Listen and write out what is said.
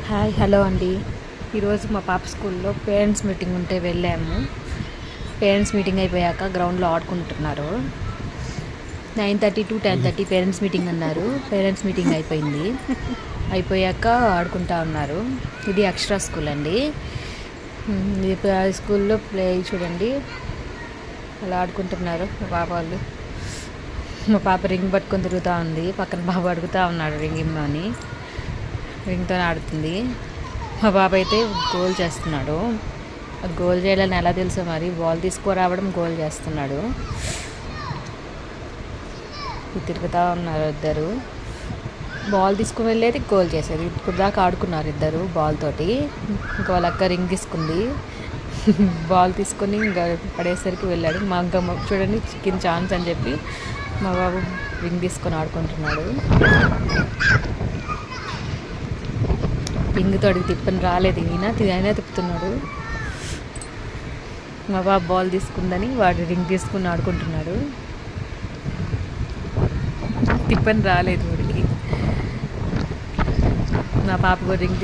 Hi hello అండి. ఈరోజు మా పాప స్కూల్లో పేరెంట్స్ మీటింగ్ ఉంటే వెళ్ళాము. పేరెంట్స్ మీటింగ్ అయిపోయాక గ్రౌండ్లో ఆడుకుంటున్నారు. 9:30 to 10:30 పేరెంట్స్ మీటింగ్ అన్నారు. పేరెంట్స్ మీటింగ్ అయిపోయాక ఆడుకుంటా ఉన్నారు. ఇది అక్షర స్కూల్ అండి. స్కూల్లో ప్లే చూడండి అలా ఆడుకుంటున్నారు మా పాప వాళ్ళు. మా పాప రింగ్ పట్టుకొని తిరుగుతూ ఉంది. పక్కన బాబు అడుగుతూ ఉన్నాడు రింగ్ ఇమ్మని. రింగ్తో ఆడుతుంది. మా బాబు అయితే గోల్ చేస్తున్నాడు. గోల్ చేయాలని ఎలా తెలుసో మరి, బాల్ తీసుకురావడం గోల్ చేస్తున్నాడు. తిరుగుతూ ఉన్నారు ఇద్దరు. బాల్ తీసుకుని వెళ్ళేది గోల్ చేసేది. ఇప్పుడు దాకా ఆడుకున్నారు ఇద్దరు బాల్ తోటి. ఇంకా వాళ్ళ అక్క రింగ్ తీసుకుంది. బాల్ తీసుకొని ఇంకా పడేసరికి వెళ్ళాడు. మా అక్క చూడండి చికెన్ ఛాన్స్ అని చెప్పి మా బాబు రింగ్ తీసుకొని ఆడుకుంటున్నాడు. రింగ్ తోడికి తిప్పని రాలేదు. అయినా తిప్పుతున్నాడు. మా బాబు బాల్ తీసుకుందని వాడు రింగ్ తీసుకుని ఆడుకుంటున్నాడు. తిప్పని రాలేదు వాడికి. మా పాప రింగ్